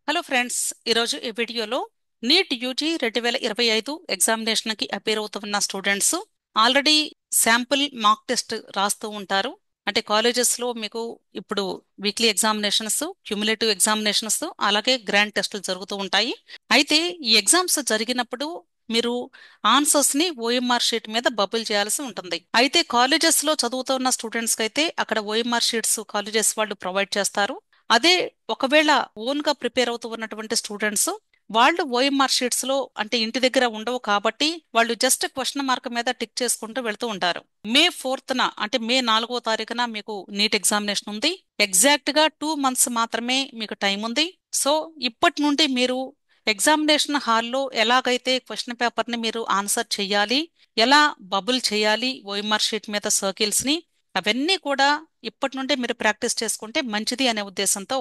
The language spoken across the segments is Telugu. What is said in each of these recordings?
హలో ఫ్రెండ్స్, ఈరోజు ఈ వీడియోలో నీట్ యూజీ 2025 ఎగ్జామినేషన్కి అపేర్ అవుతున్న students already sample mock test రాస్తూ ఉంటారు. అంటే కాలేజెస్లో మీకు ఇప్పుడు వీక్లీ ఎగ్జామినేషన్స్, క్యుములేటివ్ ఎగ్జామినేషన్స్, అలాగే గ్రాండ్ టెస్టులు జరుగుతూ ఉంటాయి. అయితే ఈ ఎగ్జామ్స్ జరిగినప్పుడు మీరు ఆన్సర్స్ ని ఓఎంఆర్ షీట్ మీద బబుల్ చేయాల్సి ఉంటుంది. అయితే కాలేజెస్ లో చదువుతున్న స్టూడెంట్స్ కి అయితే అక్కడ ఓఎంఆర్ షీట్స్ కాలేజెస్ వాళ్ళు ప్రొవైడ్ చేస్తారు. అదే ఒకవేళ ఓన్ గా ప్రిపేర్ అవుతూ ఉన్నటువంటి స్టూడెంట్స్ వాళ్ళు ఓఎంఆర్ షీట్స్ లో అంటే ఇంటి దగ్గర ఉండవు కాబట్టి వాళ్ళు జస్ట్ క్వశ్చన్ మార్క్ మీద టిక్ చేసుకుంటూ వెళ్తూ ఉంటారు. మే 4న అంటే మే 4వ తారీఖున మీకు నీట్ ఎగ్జామినేషన్ ఉంది. ఎగ్జాక్ట్ గా 2 మంత్స్ మాత్రమే మీకు టైం ఉంది. సో ఇప్పటి నుండి మీరు ఎగ్జామినేషన్ హాల్లో ఎలాగైతే క్వశ్చన్ పేపర్ ని మీరు ఆన్సర్ చేయాలి, ఎలా బబుల్ చేయాలి ఓఎంఆర్ షీట్ మీద సర్కిల్స్ ని, అవన్నీ కూడా ఇప్పటి నుండే మీరు ప్రాక్టీస్ చేసుకుంటే మంచిది అనే ఉద్దేశంతో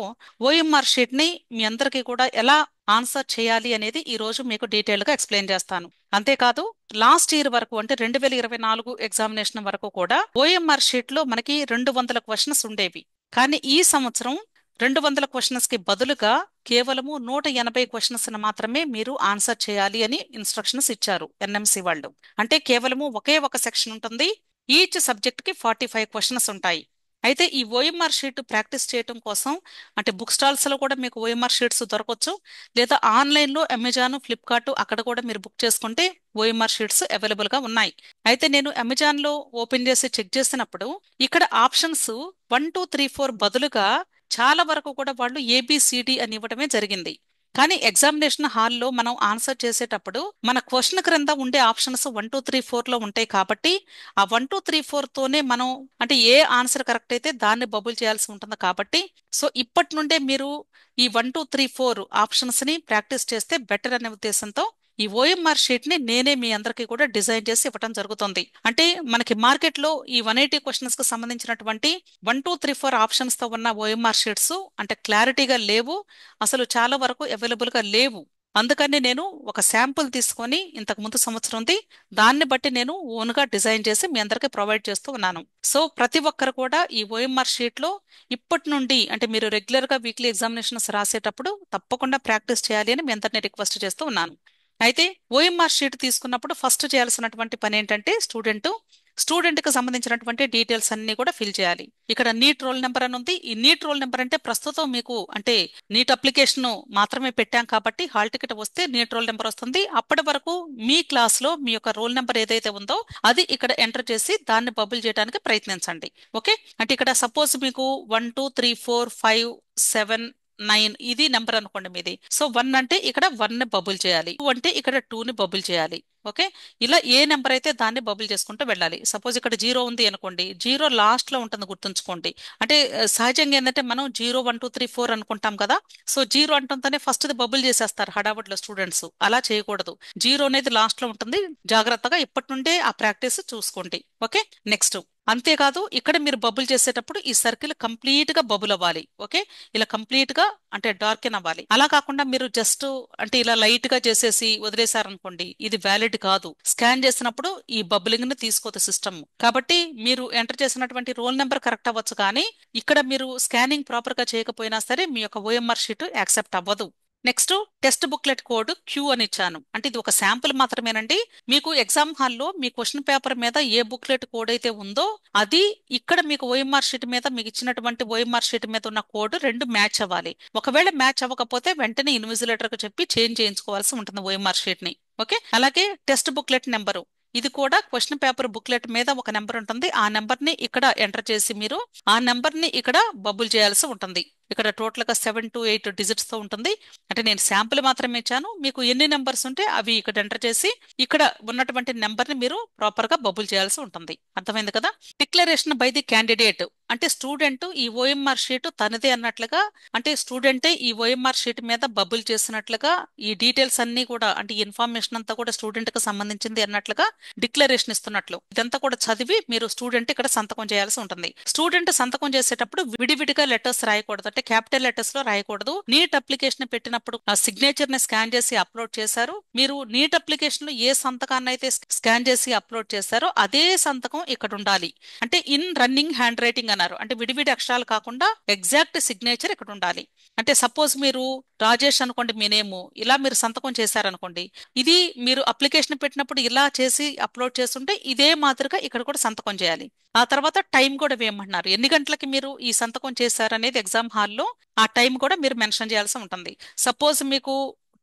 ఓఎంఆర్ షీట్ ని మీ అందరికీ కూడా ఎలా ఆన్సర్ చేయాలి అనేది ఈ రోజు మీకు డీటెయిల్ గా ఎక్స్ప్లెయిన్ చేస్తాను. అంతేకాదు లాస్ట్ ఇయర్ వరకు అంటే 2024 ఎగ్జామినేషన్ వరకు కూడా ఓఎంఆర్ షీట్ లో మనకి 200 క్వశ్చన్స్ ఉండేవి. కానీ ఈ సంవత్సరం 200 క్వశ్చన్స్ కి బదులుగా కేవలము 180 క్వశ్చన్స్ మాత్రమే మీరు ఆన్సర్ చేయాలి అని ఇన్స్ట్రక్షన్స్ ఇచ్చారు ఎన్ఎంసి వాళ్ళు. అంటే కేవలము ఒకే ఒక సెక్షన్ ఉంటుంది. ఈచ్ సబ్జెక్ట్ కి 45 క్వశ్చన్స్ ఉంటాయి. అయితే ఈ ఓఎంఆర్ షీట్ ప్రాక్టీస్ చేయడం కోసం అంటే బుక్ స్టాల్స్ లో కూడా మీకు ఓఎంఆర్ షీట్స్ దొరకవచ్చు, లేదా ఆన్లైన్ లో అమెజాన్, ఫ్లిప్కార్ట్ అక్కడ కూడా మీరు బుక్ చేసుకుంటే ఓఎంఆర్ షీట్స్ అవైలబుల్ గా ఉన్నాయి. అయితే నేను అమెజాన్ లో ఓపెన్ చేసి చెక్ చేసినప్పుడు ఇక్కడ ఆప్షన్స్ 1 2 3 4 బదులుగా చాలా వరకు కూడా వాళ్ళు ఏబిసిడి అని ఇవ్వడమే జరిగింది. కానీ ఎగ్జామినేషన్ హాల్లో మనం ఆన్సర్ చేసేటప్పుడు మన క్వశ్చన్ క్రింద ఉండే ఆప్షన్స్ 1 2 3 4 లో ఉంటాయి కాబట్టి ఆ 1 2 3 4 తోనే మనం అంటే ఏ ఆన్సర్ కరెక్ట్ అయితే దాన్ని బబుల్ చేయాల్సి ఉంటుంది కాబట్టి సో ఇప్పటి నుండే మీరు ఈ 1 2 3 4 ఆప్షన్స్ ని ప్రాక్టీస్ చేస్తే బెటర్ అనే ఉద్దేశంతో ఈ ఓఎంఆర్ షీట్ ని నేనే మీ అందరికీ కూడా డిజైన్ చేసి ఇవ్వడం జరుగుతుంది. అంటే మనకి మార్కెట్ లో ఈ 180 క్వశ్చన్స్ కి సంబంధించినటువంటి 1 2 3 4 ఆప్షన్స్ తో ఉన్న ఓఎంఆర్ షీట్స్ అంటే క్లారిటీగా లేవు, అసలు చాలా వరకు అవైలబుల్ గా లేవు. అందుకని నేను ఒక శాంపుల్ తీసుకొని ఇంతకు ముందు సంవత్సరంది దాన్ని బట్టి నేను ఓన్ గా డిజైన్ చేసి మీ అందరికి ప్రొవైడ్ చేస్తూ ఉన్నాను. సో ప్రతి ఒక్కరు కూడా ఈ ఓఎంఆర్ షీట్ లో ఇప్పటి నుండి అంటే మీరు రెగ్యులర్ గా వీక్లీ ఎగ్జామినేషన్స్ రాసేటప్పుడు తప్పకుండా ప్రాక్టీస్ చేయాలి అని మీ అందరిని రిక్వెస్ట్ చేస్తూ ఉన్నాను. అయితే ఓఎంఆర్ షీట్ తీసుకున్నప్పుడు ఫస్ట్ చేయాల్సినటువంటి పని ఏంటంటే స్టూడెంట్ కి సంబంధించినటువంటి డీటెయిల్స్ అన్ని కూడా ఫిల్ చేయాలి. ఇక్కడ నీట్ రోల్ నెంబర్ అని ఉంది. ఈ నీట్ రోల్ నెంబర్ అంటే ప్రస్తుతం మీకు అంటే నీట్ అప్లికేషన్ మాత్రమే పెట్టాం కాబట్టి హాల్ టికెట్ వస్తే నీట్ రోల్ నెంబర్ వస్తుంది. అప్పటి వరకు మీ క్లాస్ లో మీ యొక్క రోల్ నెంబర్ ఏదైతే ఉందో అది ఇక్కడ ఎంటర్ చేసి దాన్ని బబుల్ చేయడానికి ప్రయత్నించండి. ఓకే, అంటే ఇక్కడ సపోజ్ మీకు 1 2 3 4 5 7 9 ఇది నెంబర్ అనుకోండి మీది. సో 1 అంటే ఇక్కడ 1 ని బబుల్ చేయాలి, 2 అంటే ఇక్కడ 2 ని బబుల్ చేయాలి. ఓకే, ఇలా ఏ నెంబర్ అయితే దాన్ని బబుల్ చేసుకుంటూ వెళ్ళాలి. సపోజ్ ఇక్కడ 0 ఉంది అనుకోండి, 0 లాస్ట్ లో ఉంటుంది గుర్తుంచుకోండి. అంటే సహజంగా ఏంటంటే మనం 0 1 2 3 4 అనుకుంటాం కదా. సో 0 అంటుంటేనే ఫస్ట్ ది బబుల్ చేసేస్తారు హడావుడిలో స్టూడెంట్స్. అలా చేయకూడదు. 0 అనేది లాస్ట్ లో ఉంటుంది. జాగ్రత్తగా ఇప్పటి నుండే ఆ ప్రాక్టీస్ చూసుకోండి. ఓకే, నెక్స్ట్ అంతేకాదు ఇక్కడ మీరు బబుల్ చేసేటప్పుడు ఈ సర్కిల్ కంప్లీట్ గా బబుల్ అవ్వాలి. ఓకే, ఇలా కంప్లీట్ గా అంటే డార్కెన్ అవ్వాలి. అలా కాకుండా మీరు జస్ట్ అంటే ఇలా లైట్ గా చేసేసి వదిలేశారనుకోండి, ఇది వ్యాలిడ్ కాదు. స్కాన్ చేసినప్పుడు ఈ బబులింగ్ ని తీసుకోదు సిస్టమ్. కాబట్టి మీరు ఎంటర్ చేసినటువంటి రోల్ నెంబర్ కరెక్ట్ అవ్వచ్చు, కానీ ఇక్కడ మీరు స్కానింగ్ ప్రాపర్ గా చేయకపోయినా సరే మీ యొక్క ఓఎంఆర్ షీట్ యాక్సెప్ట్ అవ్వదు. Next text booklet code Q అని ఇచ్చాను. అంటే ఇది ఒక శాంపుల్ మాత్రమేనండి. మీకు ఎగ్జామ్ హాల్లో మీ క్వశ్చన్ పేపర్ మీద ఏ బుక్లెట్ కోడ్ అయితే ఉందో అది ఇక్కడ మీకు ఓఎంఆర్ షీట్ మీద మీకు ఇచ్చినటువంటి ఓఎంఆర్ షీట్ మీద ఉన్న కోడ్ రెండు మ్యాచ్ అవ్వాలి. ఒకవేళ మ్యాచ్ అవ్వకపోతే వెంటనే ఇన్విజిలేటర్ కు చెప్పి చేంజ్ చేయించుకోవాల్సి ఉంటుంది ఓఎంఆర్ షీట్ ని. ఓకే, అలాగే టెక్స్ట్ బుక్లెట్ నెంబరు ఇది కూడా క్వశ్చన్ పేపర్ బుక్లెట్ మీద ఒక నెంబర్ ఉంటుంది. ఆ నెంబర్ ని ఇక్కడ ఎంటర్ చేసి మీరు ఆ నెంబర్ ని ఇక్కడ బబుల్ చేయాల్సి ఉంటుంది. ఇక్కడ టోటల్ గా 7 to 8 డిజిట్స్ తో ఉంటుంది. అంటే నేను శాంపుల్ మాత్రమే ఇచ్చాను. మీకు ఎన్ని నెంబర్స్ ఉంటే అవి ఇక్కడ ఎంటర్ చేసి ఇక్కడ ఉన్నటువంటి నెంబర్ ని మీరు ప్రాపర్ గా బబుల్ చేయాల్సి ఉంటుంది. అర్థమైంది కదా. డిక్లరేషన్ బై ది క్యాండిడేట్ అంటే స్టూడెంట్ ఈ ఓఎంఆర్ షీట్ తనదే అన్నట్లుగా, అంటే స్టూడెంటే ఈ ఓఎంఆర్ షీట్ మీద బబుల్ చేసినట్లుగా ఈ డీటెయిల్స్ అన్ని కూడా అంటే ఇన్ఫర్మేషన్ అంతా కూడా స్టూడెంట్ కి సంబంధించింది అన్నట్లుగా డిక్లరేషన్ ఇస్తున్నట్లు ఇదంతా కూడా చదివి మీరు స్టూడెంట్ ఇక్కడ సంతకం చేయాల్సి ఉంటుంది. స్టూడెంట్ సంతకం చేసేటప్పుడు విడివిడిగా లెటర్స్ రాయకూడదు, అంటే క్యాపిటల్ లెటర్స్ లో రాయకూడదు. నీట్ అప్లికేషన్ పెట్టినప్పుడు ఆ సిగ్నేచర్ ని స్కాన్ చేసి అప్లోడ్ చేశారు. మీరు నీట్ అప్లికేషన్ లో ఏ సంతకాన్ని అయితే స్కాన్ చేసి అప్లోడ్ చేశారో అదే సంతకం ఇక్కడ ఉండాలి. అంటే ఇన్ రన్నింగ్ హ్యాండ్ రైటింగ్ అన్నారు, అంటే విడివిడి అక్షరాలు కాకుండా ఎగ్జాక్ట్ సిగ్నేచర్ ఇక్కడ ఉండాలి. అంటే సపోజ్ మీరు రాజేష్ అనుకోండి మీ నేము, ఇలా మీరు సంతకం చేశారనుకోండి, ఇది మీరు అప్లికేషన్ పెట్టినప్పుడు ఇలా చేసి అప్లోడ్ చేస్తుంటే ఇదే మాదిరిగా ఇక్కడ కూడా సంతకం చేయాలి. ఆ తర్వాత టైం కూడా వేయమంటున్నారు, ఎన్ని గంటలకి మీరు ఈ సంతకం చేశారనేది ఎగ్జామ్ హాల్లో ఆ టైం కూడా మీరు మెన్షన్ చేయాల్సి ఉంటుంది. సపోజ్ మీకు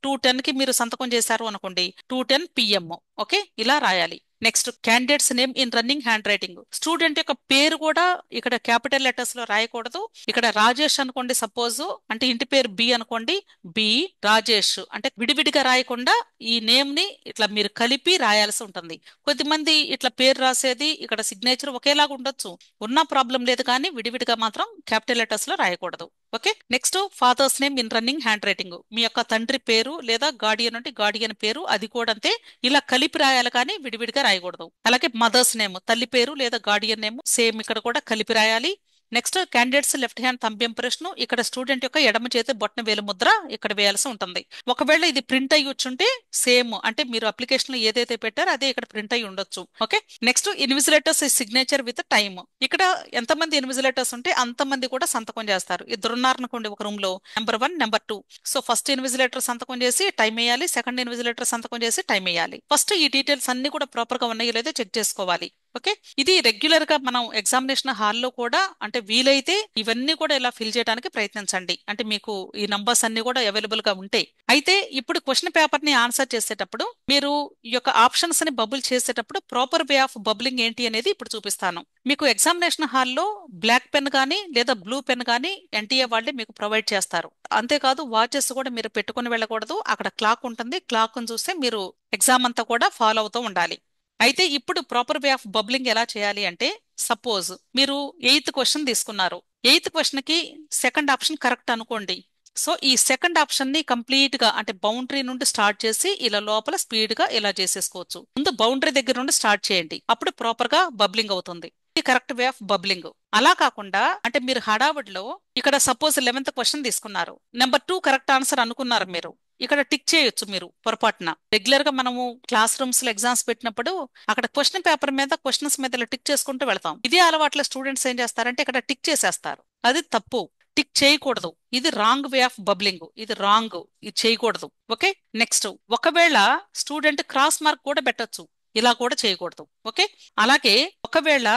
2:10కి మీరు సంతకం చేశారు అనుకోండి, 2:10 PM. ఓకే, ఇలా రాయాలి. Next, candidates name in running hand writing. Student యొక్క పేరు కూడా ఇక్కడ క్యాపిటల్ లెటర్స్ లో రాయకూడదు. ఇక్కడ రాజేష్ అనుకోండి సపోజ్, అంటే ఇంటి పేరు బి అనుకోండి, బి రాజేష్ అంటే విడివిడిగా రాయకుండా ఈ నేమ్ ని ఇట్లా మీరు కలిపి రాయాల్సి ఉంటుంది. కొద్దిమంది ఇట్లా పేరు రాసేది ఇక్కడ సిగ్నేచర్ ఒకేలాగా ఉండొచ్చు, ఉన్న ప్రాబ్లం లేదు, కానీ విడివిడిగా మాత్రం క్యాపిటల్ లెటర్స్ లో రాయకూడదు. Okay, next, father's name in running handwriting. మీ యొక్క తండ్రి పేరు లేదా గార్డియన్ అంటే గార్డియన్ పేరు, అది కూడా అంతే, ఇలా కలిపి రాయాలి కానీ విడివిడిగా రాయకూడదు. అలాగే మదర్స్ నేమ్, తల్లి పేరు లేదా గార్డియన్ నేమ్, సేమ్ ఇక్కడ కూడా కలిపి రాయాలి. Next, candidates left hand thumb impression. ఇక్కడ స్టూడెంట్ యొక్క ఎడమ చేతి బొట్టన వేలు ముద్ర ఇక్కడ వేయాల్సి ఉంటుంది. ఒకవేళ ఇది ప్రింట్ అయ్యి వచ్చుంటే సేమ్, అంటే మీరు అప్లికేషన్ లో ఏదైతే పెట్టారో అదే ఇక్కడ ప్రింట్ అయ్యి ఉండొచ్చు. Okay, next, invigilators signature with time. ఇక్కడ ఎంతమంది ఇన్విజిలేటర్స్ ఉంటే అంతమంది కూడా సంతకం చేస్తారు. ఇద్దరు ఉన్నారనుకోండి ఒక రూమ్ లో, number 1 number 2. So first invigilator సంతకం చేసి టైం వేయాలి, సెకండ్ ఇన్విజిలేటర్ సంతకం చేసి టైం వేయాలి. ఫస్ట్ ఈ డీటెయిల్స్ అన్ని కూడా ప్రాపర్ గా ఉన్నాయో లేదో చెక్ చేసుకోవాలి. ఓకే, ఇది రెగ్యులర్ గా మనం ఎగ్జామినేషన్ హాల్లో కూడా, అంటే వీలైతే ఇవన్నీ కూడా ఇలా ఫిల్ చేయడానికి ప్రయత్నించండి, అంటే మీకు ఈ నంబర్స్ అన్ని కూడా అవైలబుల్ గా ఉంటాయి. అయితే ఇప్పుడు క్వశ్చన్ పేపర్ ని ఆన్సర్ చేసేటప్పుడు మీరు ఈ యొక్క ఆప్షన్స్ ని బబుల్ చేసేటప్పుడు ప్రాపర్ వే ఆఫ్ బబ్లింగ్ ఏంటి అనేది ఇప్పుడు చూపిస్తాను. మీకు ఎగ్జామినేషన్ హాల్లో బ్లాక్ పెన్ కానీ లేదా బ్లూ పెన్ కానీ ఎన్టీఏ వాళ్ళే మీకు ప్రొవైడ్ చేస్తారు. అంతేకాదు వాచెస్ కూడా మీరు పెట్టుకుని వెళ్ళకూడదు, అక్కడ క్లాక్ ఉంటుంది, క్లాక్ చూస్తే మీరు ఎగ్జామ్ అంతా కూడా ఫాలో అవుతూ ఉండాలి. అయితే ఇప్పుడు ప్రాపర్ వే ఆఫ్ బబ్లింగ్ ఎలా చేయాలి అంటే, సపోజ్ మీరు 8th క్వశ్చన్ తీసుకున్నారు, 8th క్వశ్చన్ కి సెకండ్ ఆప్షన్ కరెక్ట్ అనుకోండి. సో ఈ సెకండ్ ఆప్షన్ ని కంప్లీట్ గా, అంటే బౌండరీ నుండి స్టార్ట్ చేసి ఇలా లోపల స్పీడ్ గా ఇలా చేసేసుకోవచ్చు. ముందు బౌండరీ దగ్గర నుండి స్టార్ట్ చేయండి, అప్పుడు ప్రాపర్ గా బబ్లింగ్ అవుతుంది. Correct way of bubbling. అలా కాకుండా అంటే మీరు హడావుడిలో ఇక్కడ సపోజ్ 11th క్వశ్చన్ తీసుకున్నారు, నెంబర్ 2 కరెక్ట్ ఆన్సర్ అనుకున్నారు, మీరు ఇక్కడ టిక్ చేయొచ్చు. మీరు పొరపాటున రెగ్యులర్ గా మనము క్లాస్ రూమ్స్ లో ఎగ్జామ్స్ పెట్టినప్పుడు అక్కడ క్వశ్చన్ పేపర్ మీద క్వశ్చన్స్ మీద ఇలా టిక్ చేసుకుంటూ వెళ్తాం. ఇదే అలవాట్ల స్టూడెంట్స్ ఏం చేస్తారంటే ఇక్కడ టిక్ చేసేస్తారు, అది తప్పు. టిక్ చేయకూడదు, ఇది రాంగ్ వే ఆఫ్ బబ్లింగ్, ఇది రాంగ్, ఇది చేయకూడదు. ఓకే, నెక్స్ట్, ఒకవేళ స్టూడెంట్ క్రాస్ మార్క్ కూడా పెట్టొచ్చు, ఇలా కూడా చేయకూడదు. ఓకే, అలాగే ఒకవేళ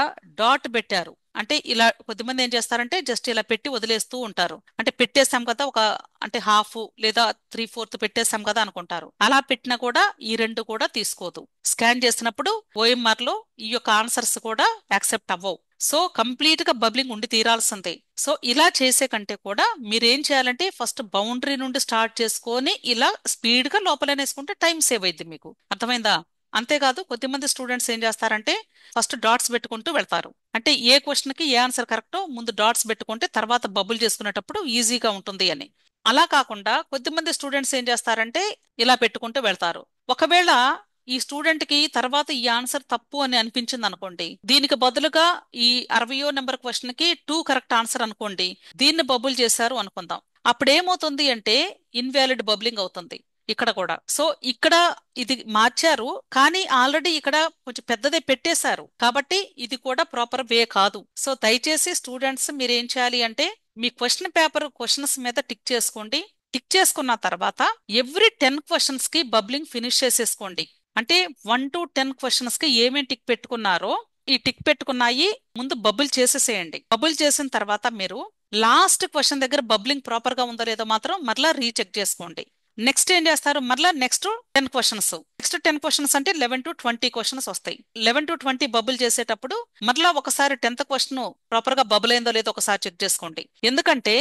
డాట్ పెట్టారు అంటే ఇలా కొద్దిమంది ఏం చేస్తారంటే జస్ట్ ఇలా పెట్టి వదిలేస్తూ ఉంటారు, అంటే పెట్టేసాం కదా ఒక, అంటే హాఫ్ లేదా 3/4 పెట్టేసాం కదా అనుకుంటారు. అలా పెట్టినా కూడా ఈ రెండు కూడా తీసుకోదు. స్కాన్ చేసినప్పుడు ఓఎంఆర్ లో ఈ యొక్క ఆన్సర్స్ కూడా యాక్సెప్ట్ అవ్వవు. సో కంప్లీట్ గా బబ్లింగ్ ఉండి తీరాల్సిందే. సో ఇలా చేసే కంటే కూడా మీరేం చేయాలంటే ఫస్ట్ బౌండరీ నుండి స్టార్ట్ చేసుకొని ఇలా స్పీడ్ గా లోపలనేసుకుంటే టైం సేవ్ అయింది. మీకు అర్థమైందా? అంతేకాదు కొద్దిమంది స్టూడెంట్స్ ఏం చేస్తారంటే ఫస్ట్ డాట్స్ పెట్టుకుంటూ వెళ్తారు, అంటే ఏ క్వశ్చన్ కి ఏ ఆన్సర్ కరెక్టో ముందు డాట్స్ పెట్టుకుంటే తర్వాత బబుల్ చేసుకునేటప్పుడు ఈజీగా ఉంటుంది అని. అలా కాకుండా కొద్దిమంది స్టూడెంట్స్ ఏం చేస్తారంటే ఇలా పెట్టుకుంటూ వెళ్తారు. ఒకవేళ ఈ స్టూడెంట్ కి తర్వాత ఈ ఆన్సర్ తప్పు అని అనిపించింది అనుకోండి, దీనికి బదులుగా ఈ 60వ నెంబర్ క్వశ్చన్ కి 2 కరెక్ట్ ఆన్సర్ అనుకోండి, దీన్ని బబుల్ చేశారు అనుకుందాం. అప్పుడు ఏమవుతుంది అంటే ఇన్వాలిడ్ బబ్లింగ్ అవుతుంది ఇక్కడ కూడా. సో ఇక్కడ ఇది మార్చారు, కానీ ఆల్రెడీ ఇక్కడ కొంచెం పెద్దదే పెట్టేశారు, కాబట్టి ఇది కూడా ప్రాపర్ వే కాదు. సో దయచేసి స్టూడెంట్స్ మీరు ఏం చేయాలి అంటే మీ క్వశ్చన్ పేపర్ క్వశ్చన్స్ మీద టిక్ చేసుకోండి. టిక్ చేసుకున్న తర్వాత ఎవ్రీ 10 క్వశ్చన్స్ కి బబ్లింగ్ ఫినిష్ చేసేసుకోండి. అంటే 1 to 10 క్వశ్చన్స్ కి ఏమేమి టిక్ పెట్టుకున్నారో ఈ టిక్ పెట్టుకున్నాయి ముందు బబుల్ చేసేసేయండి. బబుల్ చేసిన తర్వాత మీరు లాస్ట్ క్వశ్చన్ దగ్గర బబ్లింగ్ ప్రాపర్ గా ఉందో లేదో మాత్రం మరలా రీచెక్ చేసుకోండి. నెక్స్ట్ ఏం చేస్తారు, మరలా నెక్స్ట్ 10 క్వశ్చన్స్, నెక్స్ట్ 10 క్వశ్చన్స్ అంటే 11 to 20 క్వశ్చన్స్ వస్తాయి. 11 to 20 బబుల్ చేసేటప్పుడు మరలా ఒకసారి 10th క్వశ్చన్ ప్రాపర్ గా బబుల్ అయిందో లేదో ఒకసారి చెక్ చేసుకోండి. ఎందుకంటే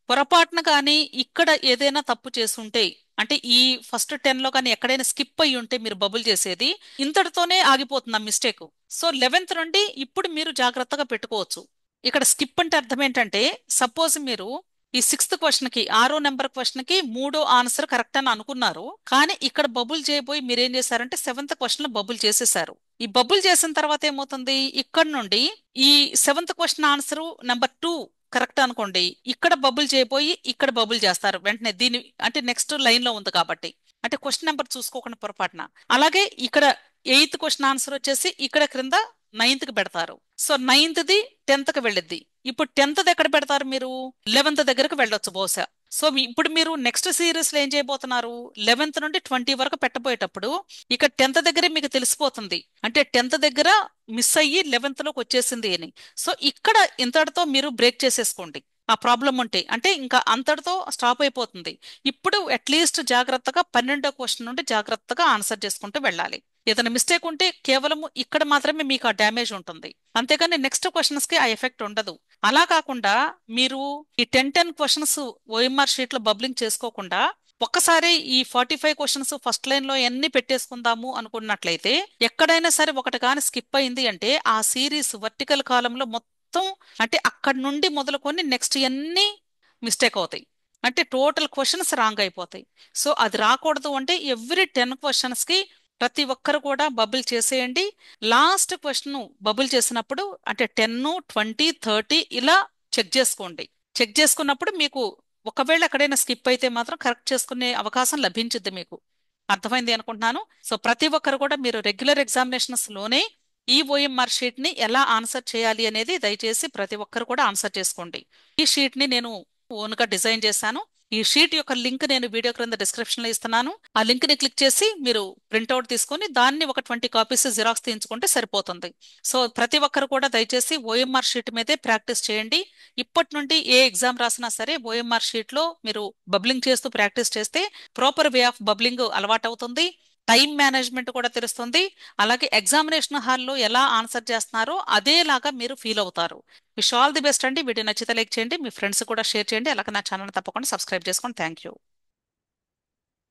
పొరపాటున కానీ ఇక్కడ ఏదైనా తప్పు చేసుంటే, అంటే ఈ ఫస్ట్ 10 లో కానీ ఎక్కడైనా స్కిప్ అయ్యి ఉంటే మీరు బబుల్ చేసేది ఇంతటితోనే ఆగిపోతుంది ఆ మిస్టేక్. సో 11th నుండి ఇప్పుడు మీరు జాగ్రత్తగా పెట్టుకోవచ్చు. ఇక్కడ స్కిప్ అంటే అర్థం ఏంటంటే సపోజ్ మీరు ఈ 6th క్వశ్చన్ కి 6వ నెంబర్ క్వశ్చన్ కి 3వ ఆన్సర్ కరెక్ట్ అని అనుకున్నారు, కానీ ఇక్కడ బబుల్ చేయబోయి మీరేం చేశారంటే 7th క్వశ్చన్ లో బబుల్ చేసేసారు. ఈ బబుల్ చేసిన తర్వాత ఏమవుతుంది, ఇక్కడ నుండి ఈ 7th question answer number 2 correct అనుకోండి, ఇక్కడ బబుల్ చేయబోయి ఇక్కడ బబుల్ చేస్తారు వెంటనే, దీని అంటే నెక్స్ట్ లైన్ లో ఉంది కాబట్టి, అంటే క్వశ్చన్ నెంబర్ చూసుకోకుండా పొరపాటున. అలాగే ఇక్కడ 8th క్వశ్చన్ ఆన్సర్ వచ్చేసి ఇక్కడ క్రింద 9th కి పెడతారు. సో 9th ది 10th కి వెళ్ళిద్ది. ఇప్పుడు 10th ఎక్కడ పెడతారు మీరు, 11th దగ్గరకు వెళ్ళొచ్చు బహుశా. సో ఇప్పుడు మీరు నెక్స్ట్ సిరీస్ లో ఏం చేయబోతున్నారు? 11th నుండి 20 వరకు పెట్టబోయేటప్పుడు ఇక 10th దగ్గరే మీకు తెలిసిపోతుంది. అంటే 10th దగ్గర మిస్ అయ్యి 11th లోకి వచ్చేసింది అని. సో ఇక్కడ ఇంతటితో మీరు బ్రేక్ చేసేసుకోండి. ఆ ప్రాబ్లం ఉంటే అంటే ఇంకా అంతటితో స్టాప్ అయిపోతుంది. ఇప్పుడు అట్లీస్ట్ జాగ్రత్తగా 12వ క్వశ్చన్ నుండి జాగ్రత్తగా ఆన్సర్ చేసుకుంటూ వెళ్ళాలి. ఏదైనా మిస్టేక్ ఉంటే కేవలం ఇక్కడ మాత్రమే మీకు ఆ డ్యామేజ్ ఉంటుంది, అంతేగాని నెక్స్ట్ క్వశ్చన్స్ కి ఆ ఎఫెక్ట్ ఉండదు. అలా కాకుండా మీరు ఈ 10 క్వశ్చన్స్ ఓఎంఆర్ షీట్ లో బబ్లింగ్ చేసుకోకుండా ఒక్కసారి ఈ 45 క్వశ్చన్స్ ఫస్ట్ లైన్ లో ఎన్ని పెట్టేసుకుందాము అనుకున్నట్లయితే ఎక్కడైనా సరే ఒకటి కానీ స్కిప్ అయింది అంటే ఆ సిరీస్ వర్టికల్ కాలంలో మొత్తం అంటే అక్కడ నుండి మొదలుకొని నెక్స్ట్ ఎన్ని మిస్టేక్ అవుతాయి. అంటే టోటల్ క్వశ్చన్స్ రాంగ్ అయిపోతాయి. సో అది రాకూడదు అంటే ఎవ్రీ 10 క్వశ్చన్స్ కి ప్రతి ఒక్కరు కూడా బబుల్ చేసేయండి. లాస్ట్ క్వశ్చన్ బబుల్ చేసినప్పుడు అంటే 10, 20, 30 ఇలా చెక్ చేసుకోండి. చెక్ చేసుకున్నప్పుడు మీకు ఒకవేళ ఎక్కడైనా స్కిప్ అయితే మాత్రం కరెక్ట్ చేసుకునే అవకాశం లభించుద్ది మీకు. అర్థమైంది అనుకుంటున్నాను. సో ప్రతి ఒక్కరు కూడా మీరు రెగ్యులర్ ఎగ్జామినేషన్స్ లోనే ఈ ఓఎంఆర్ షీట్ ని ఎలా ఆన్సర్ చేయాలి అనేది దయచేసి ప్రతి ఒక్కరు కూడా ఆన్సర్ చేసుకోండి. ఈ షీట్ ని నేను ఓన్ గా డిజైన్ చేశాను. ఈ షీట్ యొక్క లింక్ నేను వీడియో క్రింద డిస్క్రిప్షన్ లో ఇస్తున్నాను. ఆ లింక్ ని క్లిక్ చేసి మీరు ప్రింట్అవుట్ తీసుకొని దాన్ని ఒక 20 కాపీస్ జిరాక్స్ తీయించుకుంటే సరిపోతుంది. సో ప్రతి ఒక్కరు కూడా దయచేసి ఓఎంఆర్ షీట్ మీదే ప్రాక్టీస్ చేయండి. ఇప్పటి నుండి ఏ ఎగ్జామ్ రాసినా సరే ఓఎంఆర్ షీట్ లో మీరు బబ్లింగ్ చేస్తూ ప్రాక్టీస్ చేస్తే ప్రాపర్ వే ఆఫ్ బబ్లింగ్ అలవాటు అవుతుంది. టైం మేనేజ్మెంట్ కూడా తెలుస్తుంది. అలాగే ఎగ్జామినేషన్ హాల్లో ఎలా ఆన్సర్ చేస్తున్నారో అదేలాగా మీరు ఫీల్ అవుతారు. విష్ ఆల్ ది బెస్ట్ అండి. వీడియో నచ్చితే లైక్ చేయండి, మీ ఫ్రెండ్స్ కూడా షేర్ చేయండి. అలాగే నా ఛానల్ తప్పకుండా సబ్స్క్రైబ్ చేసుకోండి. Thank you.